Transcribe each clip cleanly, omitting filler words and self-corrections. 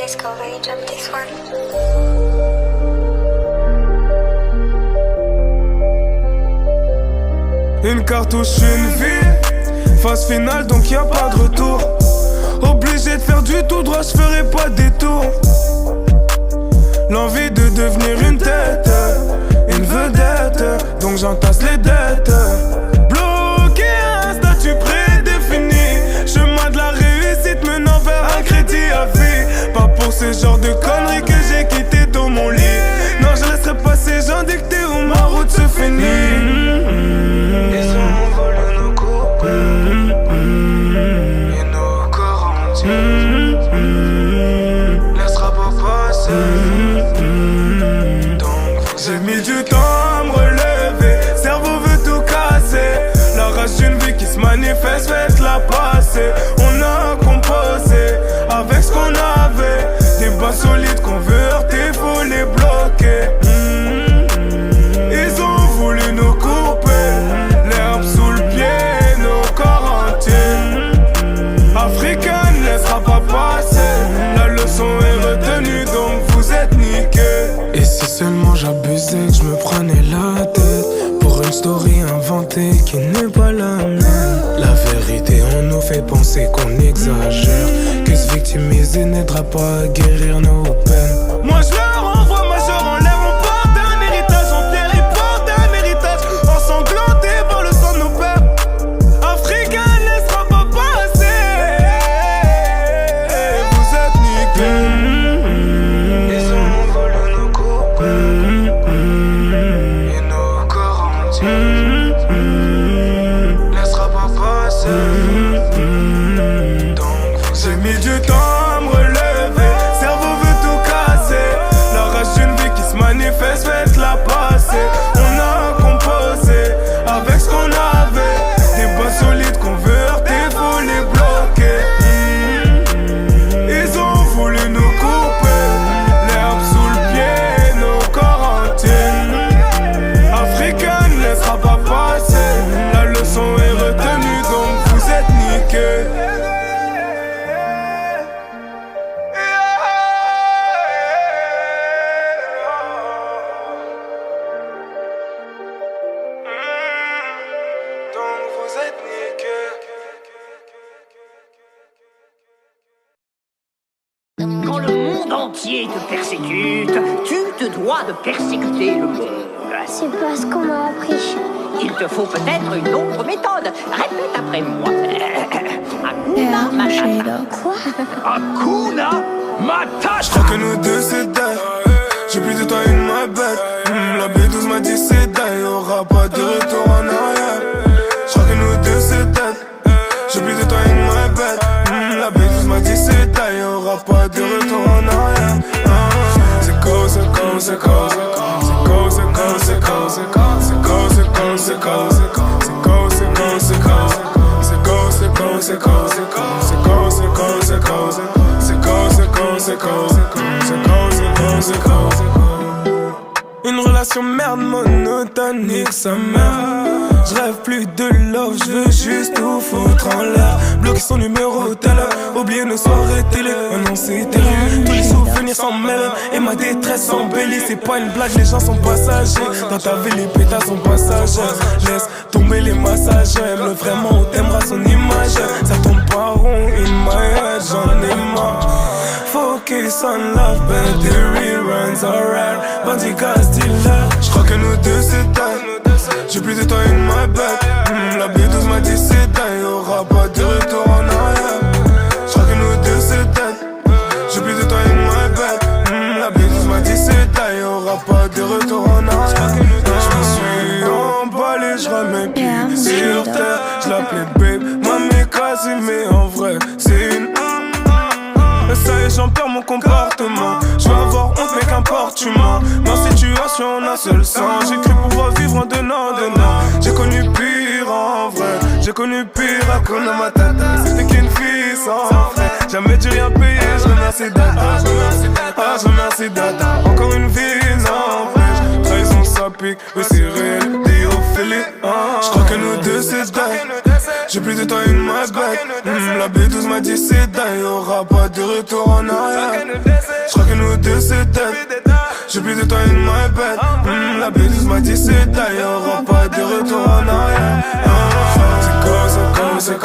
Discovery jump this one. Une cartouche, une vie. Phase finale, donc y'a pas de retour. Obligé de faire du tout droit, j'ferai pas de détour. L'envie de devenir une tête, une vedette, donc j'entasse les dettes. Bloqué, un statut prédéfini. Chemin de la réussite menant vers un crédit à vie. Pas pour ce genre de conneries que j'ai quitté dans mon lit. Non, je laisserai pas ces gens dicter où ma route se finit. Ils ont volé nos coupes et nos corps entiers. Laissera pas passer. J'ai mis du temps à me relever. Cerveau veut tout casser. La rage d'une vie qui se manifeste, faites la passer. On a composé avec ce qu'on avait. Des bas solides qu'on veut heurter, faut les bloquer. Ils ont voulu nous couper l'herbe sous le pied, nos corps entiers. Africaine ne laissera pas passer. La leçon est retenue, donc vous êtes niqués. Et si seulement j'abusais, que je me prenais la tête pour une story inventée qui n'est pas la mienne. La vérité en nous fait penser qu'on exagère, que se victimiser n'aidera pas à guérir nos peines. Moi je leur envoie majeur en l'air, on porte un héritage en pierre, ils portent un héritage ensanglanté par le sang de nos pères. Africain ne laissera pas passer. Vous êtes niqués. Ils ont volé nos coupes et nos corps entiers. Laissera pas passer. J'ai mis du temps à me relever. Cerveau veut tout casser. La rage d'une vie qui se manifeste, faites-la passer. On a composé avec ce qu'on avait. Des bas solides qu'on veut heurter, faut les bloquer. Ils ont voulu nous couper l'herbe sous le pied, nos corps entiers. Africain ne laissera pas passer. La leçon est retenue, donc vous êtes niqués. Donc vous êtes niqués. Quand le monde entier te persécute, tu te dois de persécuter le monde. C'est pas ce qu'on m'a appris. Il te faut peut-être une autre méthode. Répète après moi. Hakuna Matata. Quoi? Hakuna Matata. Je crois que nous deux c'est dead. J'ai plus de toi une ma bête. La B12 m'a dit c'est dead. Y'aura pas de retour en arrière. Je crois que nous deux c'est dead. J'ai plus de toi une ma bête. La B12 m'a dit c'est dead. Y'aura pas de retour en arrière. C'est cause, c'est cause, c'est cause. C'est cause, c'est cause, c'est cause. C'est cause, c'est cause, c'est cause. C'est cause, c'est cause, c'est cause. C'est cause, c'est cause, c'est cause. C'est cause, c'est cause, c'est cause. C'est cause, c'est cause, c'est cause. C'est cause, c'est cause, c'est cause. Une relation merde monotone, nique sa mère. Je rêve plus de love, je veux juste tout foutre en l'air. Bloquer son numéro tout à l'heure, oublier nos soirées télé. Maintenant c'est terrible, tous les souvenirs s'en mêlent. Et ma détresse s'embellit, c'est pas une blague, les gens sont passagers. Dans ta vie les pétasses sont passagères. Laisse tomber les massages, aime vraiment ou t'aimeras son image. Ça tombe pas rond, in my head, j'en ai marre. Focus on love, but the reruns are rare. Bandit gas dealer, j'crois que nous deux c'est dingue. J'ai plus de temps une ma bête. La B12 m'a dit c'est dingue. Y'aura pas de retour en arrière. J'crois que nous deux c'est dingue. J'ai plus de temps une ma bête. La B12 m'a dit c'est dingue. Y'aura pas de retour en arrière. Je suis emballé, j'remets pieds sur terre. J'lappelais babe, mamie quasi mais en vrai c'est une. Ça y est, j'en perds mon comportement. Je vais avoir honte, mais qu'importe, tu mens. Ma situation, on a seul sang. J'ai cru pouvoir vivre en donnant. J'ai connu pire en vrai. J'ai connu pire à Hakuna Matata. C'était qu'une fille sans vrai. Jamais dû rien payer, je remercie Dada. Je remercie Dada. Encore une vie sans vrai. Trahison, ça pique, oui c'est réel. Diophilie, je crois que nous deux c'est dingue. J'ai plus de temps in my bed. La B12 m'a dit c'est dingue, y'aura pas de retour en arrière. J'crois que nous deux c'est dead. J'ai plus de temps in my bed. La B12 m'a dit c'est dingue, y'aura pas de retour en arrière. C'est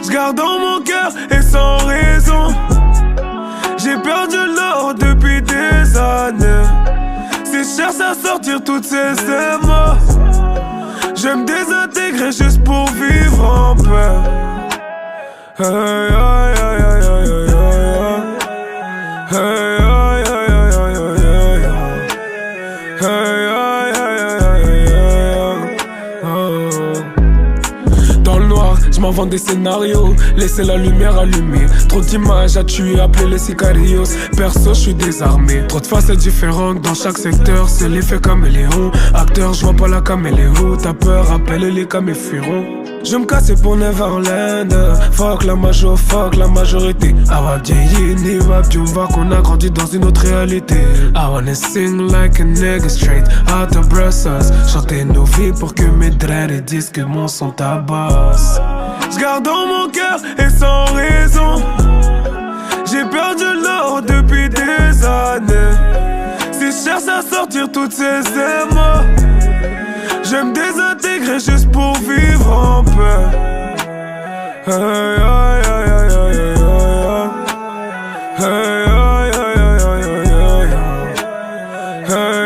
J'garde dans mon cœur et sans raison. J'ai perdu l'or depuis des années. C'est cher à sortir toutes ces émotions. Je me désintégrer juste pour vivre en paix. Hey, hey, hey, hey, hey, hey, hey, hey, hey, hey, hey, hey. Dans le noir, je m'invente des scénarios. Laissez la lumière allumée. Trop d'images à tuer, appeler les sicarios. Perso, je suis désarmé. Trop de facettes différentes dans chaque secteur. C'est l'effet caméléon. Acteur, je vois pas la caméléo. T'as peur, appelle les caméfuirons. Je me casse pour Neverland. Fuck la majo, fuck la majorité. Awa Jayini, va qu'on a grandi dans une autre réalité. I wanna sing like a nigga straight out of Brussels. Chanter nos vies pour que mes dreads disent que mon son tabasse. J'garde dans mon cœur et sans raison. J'ai perdu l'or depuis des années. C'est cher à sortir toutes ces émotions. Je me désintégrer juste pour vivre en paix. Hey, hey, hey, hey, hey, hey, hey, hey, hey, hey, hey,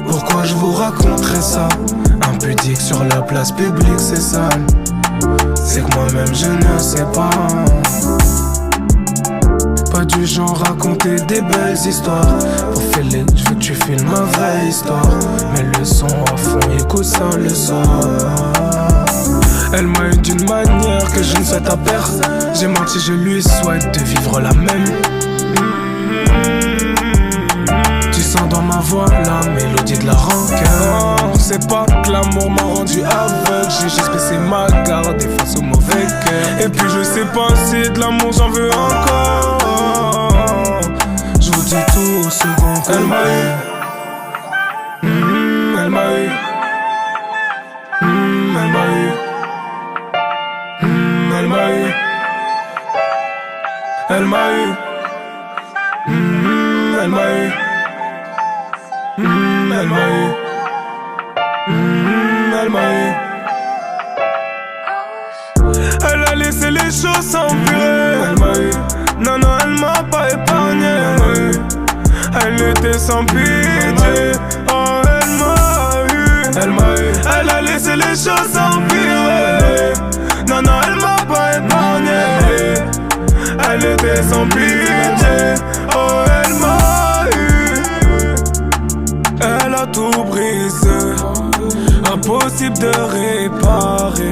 Pourquoi je vous raconterais ça? Impudique sur la place publique, c'est sale. C'est que moi-même je ne sais pas. Pas du genre raconter des belles histoires. Pour filer, je veux que tu filmes ma vraie histoire. Mets le son à fond, écoute ça le soir. Elle m'a eu d'une manière que je ne souhaite à personne. J'ai menti, je lui souhaite de vivre la même. Tu sens dans ma voix la mélodie de la rancœur. C'est pas que l'amour m'a rendu aveugle. J'ai juste baissé ma garde et face au mauvais cœur. Et puis je sais pas si de l'amour j'en veux encore. Je vous dis tout au second coup. Elle m'a eu. Elle m'a eu. Elle m'a eu. Elle m'a eu. Elle m'a eu. Elle m'a eu. Elle m'a eu. Elle m'a eu. Elle a laissé les choses s'empirer. Elle m'a eu. Non, non, elle m'a pas épargné. Elle m'a eu. Elle était sans pitié. Oh, elle m'a eu. Elle m'a eu. Elle a laissé les choses s'empirer. Non, non, elle m'a pas épargné. Elle était sans pitié. Oh, elle m'a eu. Elle a tout brisé. Impossible de réparer.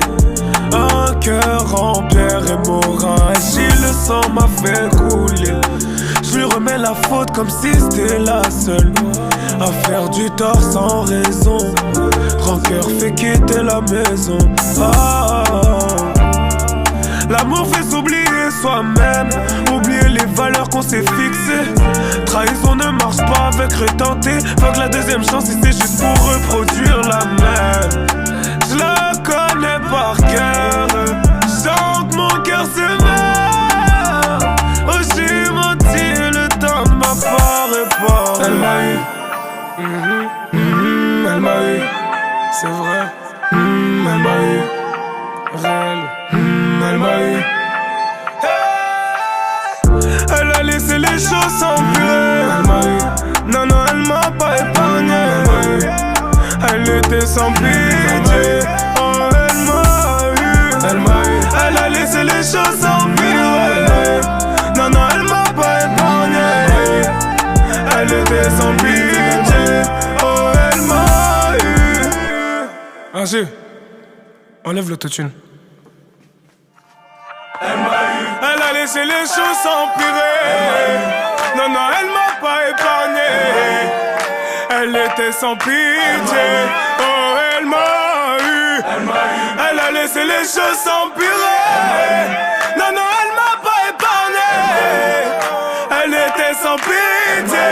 Un cœur en pierre et moragile. Le sang m'a fait couler. Je lui remets la faute comme si c'était la seule. À faire du tort sans raison. Rancœur fait quitter la maison. Ah. L'amour fait s'oublier soi-même. Oublier les valeurs qu'on s'est fixées. Trahison ne marche pas avec retenter. Faut que la deuxième chance si c'est juste pour reproduire la même. Je la connais par cœur. Sens que mon cœur se meurt. Oh j'ai menti, le temps ne m'a pas réparé. Elle m'a eu, elle m'a eu. C'est vrai, elle m'a eu. Réel, elle m'a eu. Elle a laissé les choses s'empirer. Elle m'a eu. Non, non, elle m'a pas épargné. Elle m'a eu. Elle était sans pitié. Oh, elle m'a eu. Elle m'a eu. Elle a laissé les choses s'empirer. Non, non, elle m'a pas épargné. Elle était sans pitié. Oh, elle m'a eu. Angers, enlève l'autotune. Elle a laissé les choses s'empirer. Non, non, elle m'a pas épargné. Elle était sans pitié. Oh, elle m'a eu. Elle a laissé les choses s'empirer. Non, non, elle m'a pas épargné. Elle était sans pitié.